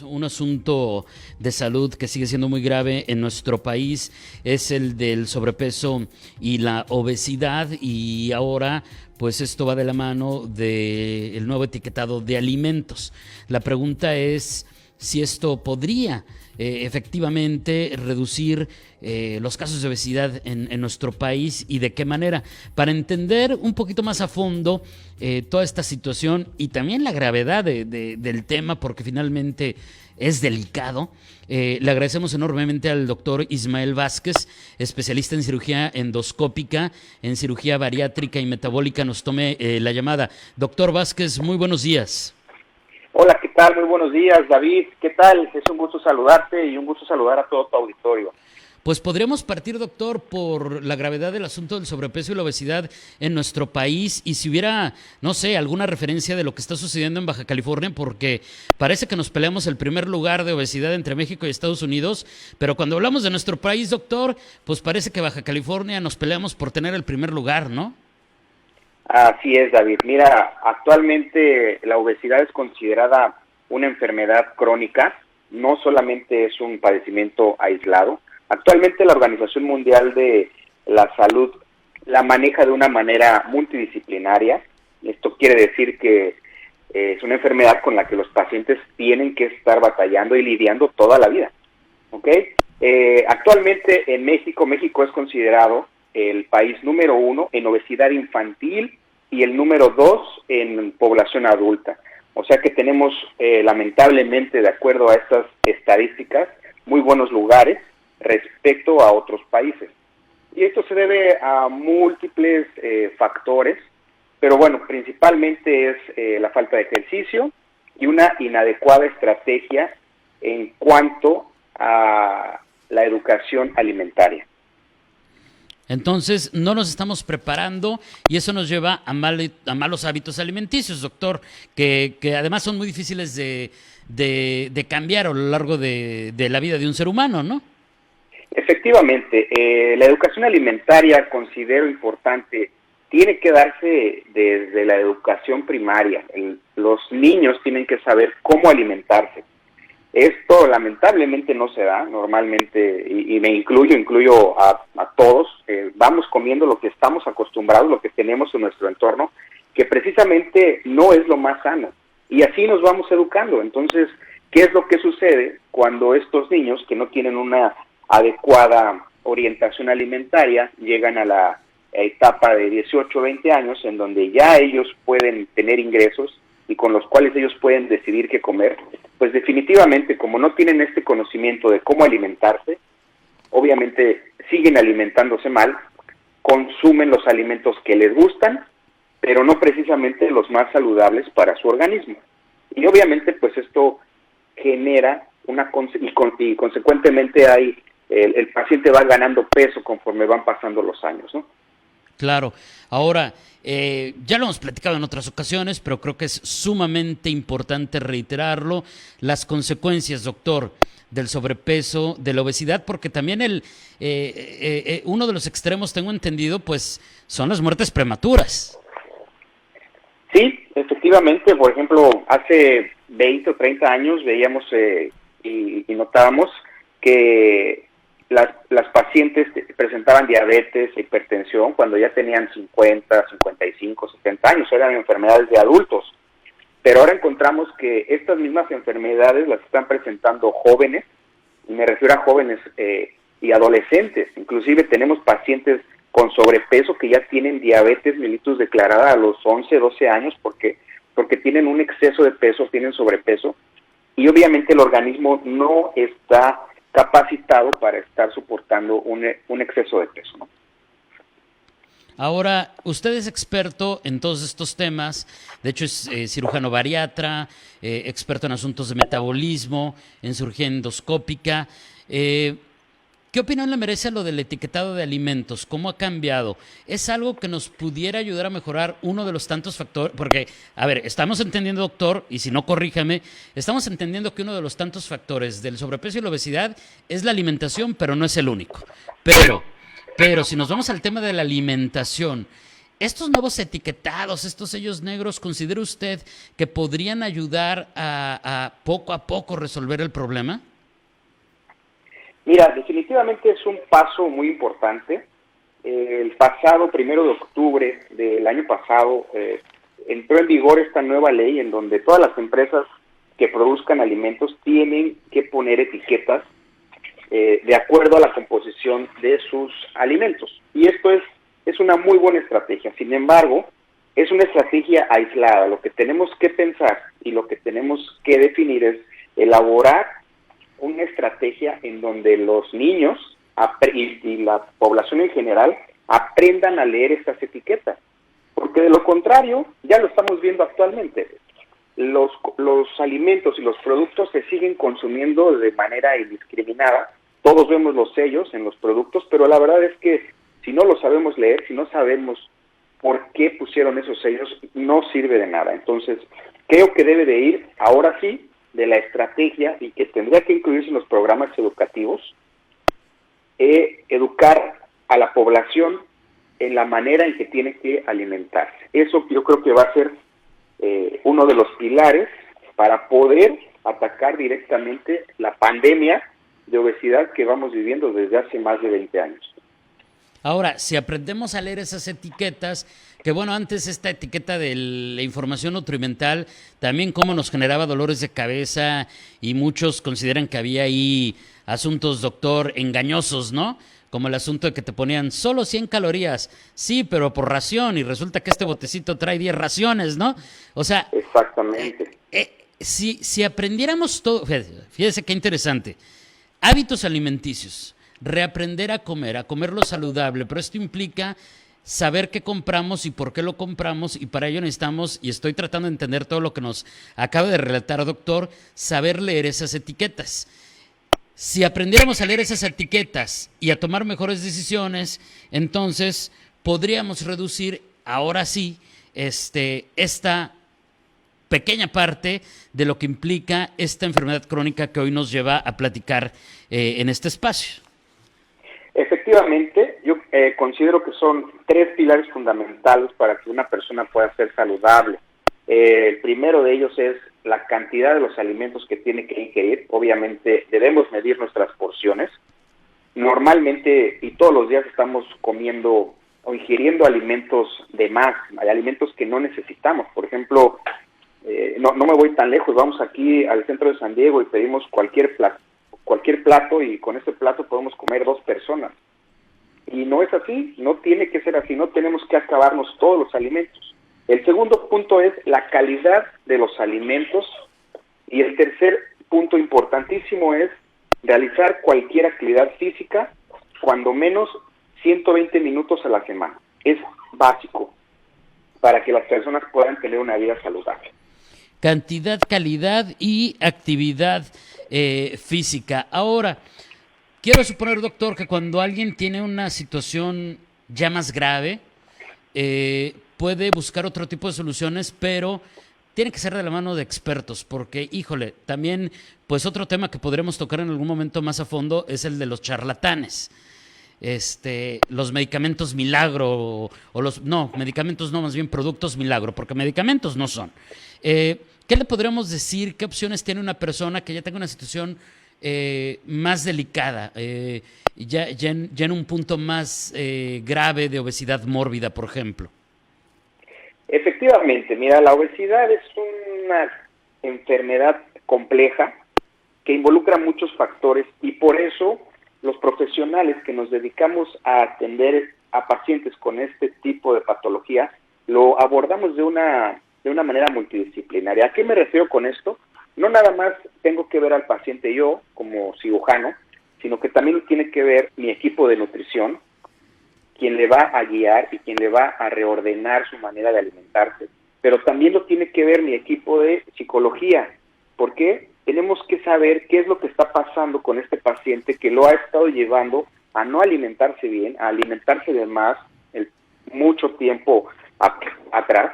Un asunto de salud que sigue siendo muy grave en nuestro país es el del sobrepeso y la obesidad, y ahora pues esto va de la mano del nuevo etiquetado de alimentos. La pregunta es si esto podría efectivamente reducir los casos de obesidad en nuestro país y de qué manera. Para entender un poquito más a fondo toda esta situación y también la gravedad del tema, porque finalmente es delicado, le agradecemos enormemente al doctor Ismael Vázquez, especialista en cirugía endoscópica, en cirugía bariátrica y metabólica, nos tome la llamada. Doctor Vázquez, muy buenos días. Hola, ¿qué tal? Muy buenos días, David. ¿Qué tal? Es un gusto saludarte y un gusto saludar a todo tu auditorio. Pues podríamos partir, doctor, por la gravedad del asunto del sobrepeso y la obesidad en nuestro país, y si hubiera, no sé, alguna referencia de lo que está sucediendo en Baja California, porque parece que nos peleamos el primer lugar de obesidad entre México y Estados Unidos, pero cuando hablamos de nuestro país, doctor, pues parece que Baja California nos peleamos por tener el primer lugar, ¿no? Así es, David. Mira, actualmente la obesidad es considerada una enfermedad crónica, no solamente es un padecimiento aislado. Actualmente la Organización Mundial de la Salud la maneja de una manera multidisciplinaria. Esto quiere decir que es una enfermedad con la que los pacientes tienen que estar batallando y lidiando toda la vida. ¿Ok? Actualmente en México es considerado el país número 1 en obesidad infantil y el número 2 en población adulta. O sea que tenemos, lamentablemente, de acuerdo a estas estadísticas, muy buenos lugares respecto a otros países. Y esto se debe a múltiples factores, pero bueno, principalmente es la falta de ejercicio y una inadecuada estrategia en cuanto a la educación alimentaria. Entonces, no nos estamos preparando y eso nos lleva a malos hábitos alimenticios, doctor, que además son muy difíciles de cambiar a lo largo de la vida de un ser humano, ¿no? Efectivamente, la educación alimentaria, considero importante, tiene que darse desde la educación primaria. Los niños tienen que saber cómo alimentarse. Esto lamentablemente no se da normalmente, y me incluyo a todos. Vamos comiendo lo que estamos acostumbrados, lo que tenemos en nuestro entorno, que precisamente no es lo más sano, y así nos vamos educando. Entonces, ¿qué es lo que sucede cuando estos niños que no tienen una adecuada orientación alimentaria llegan a la etapa de 18 o 20 años, en donde ya ellos pueden tener ingresos y con los cuales ellos pueden decidir qué comer? Pues definitivamente, como no tienen este conocimiento de cómo alimentarse, obviamente siguen alimentándose mal, consumen los alimentos que les gustan, pero no precisamente los más saludables para su organismo. Y obviamente pues esto genera y consecuentemente el paciente va ganando peso conforme van pasando los años, ¿no? Claro. Ahora, ya lo hemos platicado en otras ocasiones, pero creo que es sumamente importante reiterarlo, las consecuencias, doctor, del sobrepeso, de la obesidad, porque también uno de los extremos, tengo entendido, pues son las muertes prematuras. Sí, efectivamente. Por ejemplo, hace 20 o 30 años veíamos y notábamos que las pacientes presentaban diabetes e hipertensión cuando ya tenían 50, 55, 70 años, eran enfermedades de adultos. Pero ahora encontramos que estas mismas enfermedades las están presentando jóvenes, y me refiero a jóvenes y adolescentes. Inclusive tenemos pacientes con sobrepeso que ya tienen diabetes mellitus declarada a los 11, 12 años porque tienen un exceso de peso, tienen sobrepeso, y obviamente el organismo no está capacitado para estar soportando un exceso de peso, ¿no? Ahora, usted es experto en todos estos temas, de hecho es cirujano bariatra, experto en asuntos de metabolismo, en cirugía endoscópica. ¿Qué opinión le merece lo del etiquetado de alimentos? ¿Cómo ha cambiado? ¿Es algo que nos pudiera ayudar a mejorar uno de los tantos factores? Porque, a ver, estamos entendiendo, doctor, y si no, corríjame, estamos entendiendo que uno de los tantos factores del sobrepeso y la obesidad es la alimentación, pero no es el único. Pero si nos vamos al tema de la alimentación, estos nuevos etiquetados, estos sellos negros, ¿considera usted que podrían ayudar a poco resolver el problema? Mira, definitivamente es un paso muy importante. El pasado 1 de octubre del año pasado entró en vigor esta nueva ley en donde todas las empresas que produzcan alimentos tienen que poner etiquetas de acuerdo a la composición de sus alimentos. Y esto es una muy buena estrategia. Sin embargo, es una estrategia aislada. Lo que tenemos que pensar y lo que tenemos que definir es elaborar una estrategia en donde los niños y la población en general aprendan a leer estas etiquetas. Porque de lo contrario, ya lo estamos viendo actualmente. Los alimentos y los productos se siguen consumiendo de manera indiscriminada. Todos vemos los sellos en los productos, pero la verdad es que si no lo sabemos leer, si no sabemos por qué pusieron esos sellos, no sirve de nada. Entonces, creo que debe de ir, ahora sí, de la estrategia y que tendría que incluirse en los programas educativos, educar a la población en la manera en que tiene que alimentarse. Eso yo creo que va a ser uno de los pilares para poder atacar directamente la pandemia de obesidad que vamos viviendo desde hace más de 20 años. Ahora, si aprendemos a leer esas etiquetas, que bueno, antes esta etiqueta de la información nutrimental, también cómo nos generaba dolores de cabeza y muchos consideran que había ahí asuntos, doctor, engañosos, ¿no? Como el asunto de que te ponían solo 100 calorías, sí, pero por ración, y resulta que este botecito trae 10 raciones, ¿no? O sea, exactamente. Si aprendiéramos todo, fíjese qué interesante, hábitos alimenticios, reaprender a comer lo saludable, pero esto implica saber qué compramos y por qué lo compramos, y para ello necesitamos, y estoy tratando de entender todo lo que nos acaba de relatar, doctor, saber leer esas etiquetas. Si aprendiéramos a leer esas etiquetas y a tomar mejores decisiones, entonces podríamos reducir, ahora sí, esta pequeña parte de lo que implica esta enfermedad crónica que hoy nos lleva a platicar en este espacio. Efectivamente, yo considero que son 3 pilares fundamentales para que una persona pueda ser saludable. El primero de ellos es la cantidad de los alimentos que tiene que ingerir. Obviamente debemos medir nuestras porciones. Normalmente y todos los días estamos comiendo o ingiriendo alimentos de más, hay alimentos que no necesitamos. Por ejemplo, no me voy tan lejos, vamos aquí al centro de San Diego y pedimos cualquier plato y con ese plato podemos comer 2 personas. Y no es así, no tiene que ser así, no tenemos que acabarnos todos los alimentos. El segundo punto es la calidad de los alimentos y el tercer punto importantísimo es realizar cualquier actividad física, cuando menos 120 minutos a la semana. Es básico para que las personas puedan tener una vida saludable. Cantidad, calidad y actividad física. Ahora, quiero suponer, doctor, que cuando alguien tiene una situación ya más grave, puede buscar otro tipo de soluciones, pero tiene que ser de la mano de expertos, porque, híjole, también, pues otro tema que podremos tocar en algún momento más a fondo es el de los charlatanes. Los medicamentos milagro, medicamentos no, más bien productos milagro, porque medicamentos no son. ¿Qué le podríamos decir? ¿Qué opciones tiene una persona que ya tenga una situación más delicada, ya en un punto más grave de obesidad mórbida, por ejemplo? Efectivamente, mira, la obesidad es una enfermedad compleja que involucra muchos factores y por eso los profesionales que nos dedicamos a atender a pacientes con este tipo de patología lo abordamos de una manera multidisciplinaria. ¿A qué me refiero con esto? No nada más tengo que ver al paciente yo como cirujano, sino que también tiene que ver mi equipo de nutrición, quien le va a guiar y quien le va a reordenar su manera de alimentarse, pero también lo tiene que ver mi equipo de psicología. ¿Por qué? Tenemos que saber qué es lo que está pasando con este paciente que lo ha estado llevando a no alimentarse bien, a alimentarse de más mucho tiempo atrás,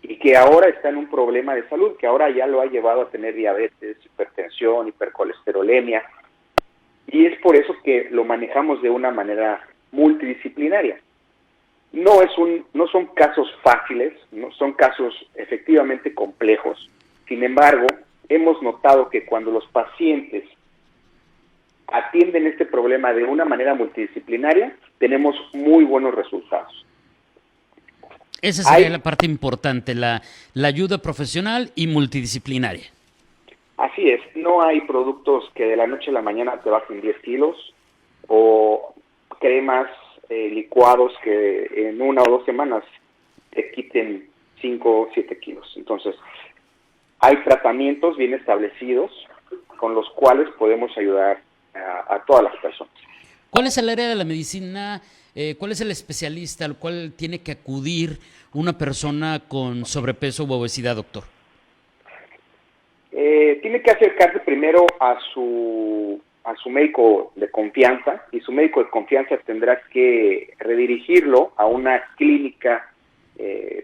y que ahora está en un problema de salud, que ahora ya lo ha llevado a tener diabetes, hipertensión, hipercolesterolemia, y es por eso que lo manejamos de una manera multidisciplinaria. No son casos fáciles, no son casos efectivamente complejos. Sin embargo, hemos notado que cuando los pacientes atienden este problema de una manera multidisciplinaria, tenemos muy buenos resultados. Esa sería la parte importante, la ayuda profesional y multidisciplinaria. Así es, no hay productos que de la noche a la mañana te bajen 10 kilos o cremas, licuados que en 1 o 2 semanas te quiten 5 o 7 kilos. Entonces, hay tratamientos bien establecidos con los cuales podemos ayudar a todas las personas. ¿Cuál es el área de la medicina? ¿Cuál es el especialista al cual tiene que acudir una persona con sobrepeso u obesidad, doctor? Tiene que acercarse primero a su médico de confianza, y su médico de confianza tendrá que redirigirlo a una clínica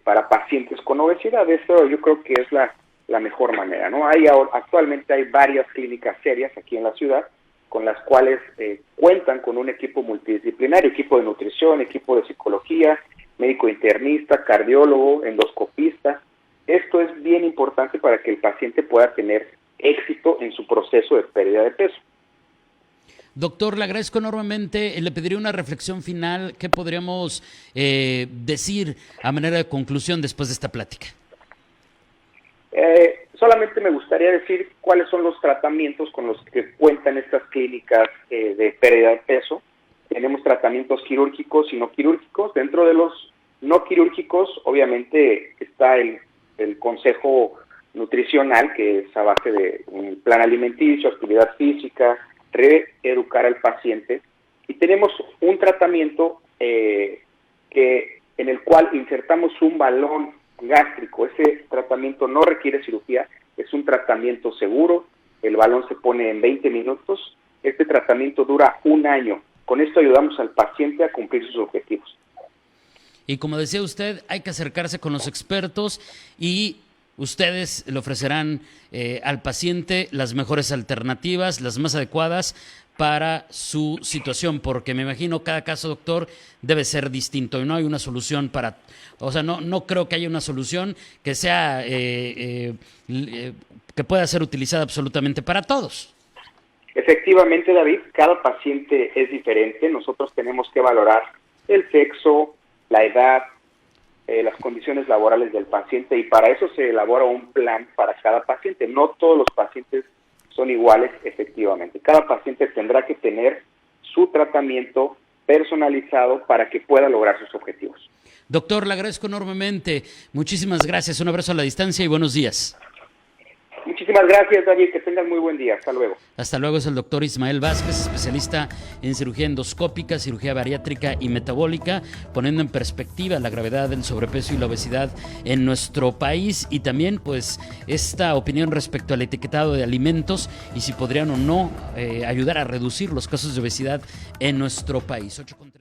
para pacientes con obesidad. Eso yo creo que es la mejor manera, ¿no? Actualmente hay varias clínicas serias aquí en la ciudad con las cuales cuentan con un equipo multidisciplinario, equipo de nutrición, equipo de psicología, médico internista, cardiólogo, endoscopista. Esto es bien importante para que el paciente pueda tener éxito en su proceso de pérdida de peso. Doctor, le agradezco enormemente. Le pediría una reflexión final. ¿Qué podríamos decir a manera de conclusión después de esta plática? Solamente me gustaría decir cuáles son los tratamientos con los que cuentan estas clínicas de pérdida de peso. Tenemos tratamientos quirúrgicos y no quirúrgicos. Dentro de los no quirúrgicos, obviamente, está el consejo nutricional, que es a base de un plan alimenticio, actividad física, reeducar al paciente. Y tenemos un tratamiento en el cual insertamos un balón gástrico. Ese tratamiento no requiere cirugía, es un tratamiento seguro. El balón se pone en 20 minutos. Este tratamiento dura 1 año. Con esto ayudamos al paciente a cumplir sus objetivos. Y como decía usted, hay que acercarse con los expertos y ustedes le ofrecerán al paciente las mejores alternativas, las más adecuadas para su situación, porque me imagino cada caso, doctor, debe ser distinto y no hay una solución no creo que haya una solución que sea que pueda ser utilizada absolutamente para todos. Efectivamente, David, cada paciente es diferente. Nosotros tenemos que valorar el sexo, la edad, las condiciones laborales del paciente, y para eso se elabora un plan para cada paciente. No todos los pacientes son iguales, efectivamente. Cada paciente tendrá que tener su tratamiento personalizado para que pueda lograr sus objetivos. Doctor, le agradezco enormemente. Muchísimas gracias. Un abrazo a la distancia y buenos días. Muchísimas gracias, David. Que tengan muy buen día. Hasta luego. Hasta luego. Es el doctor Ismael Vázquez, especialista en cirugía endoscópica, cirugía bariátrica y metabólica, poniendo en perspectiva la gravedad del sobrepeso y la obesidad en nuestro país, y también pues esta opinión respecto al etiquetado de alimentos y si podrían o no ayudar a reducir los casos de obesidad en nuestro país. 8:30.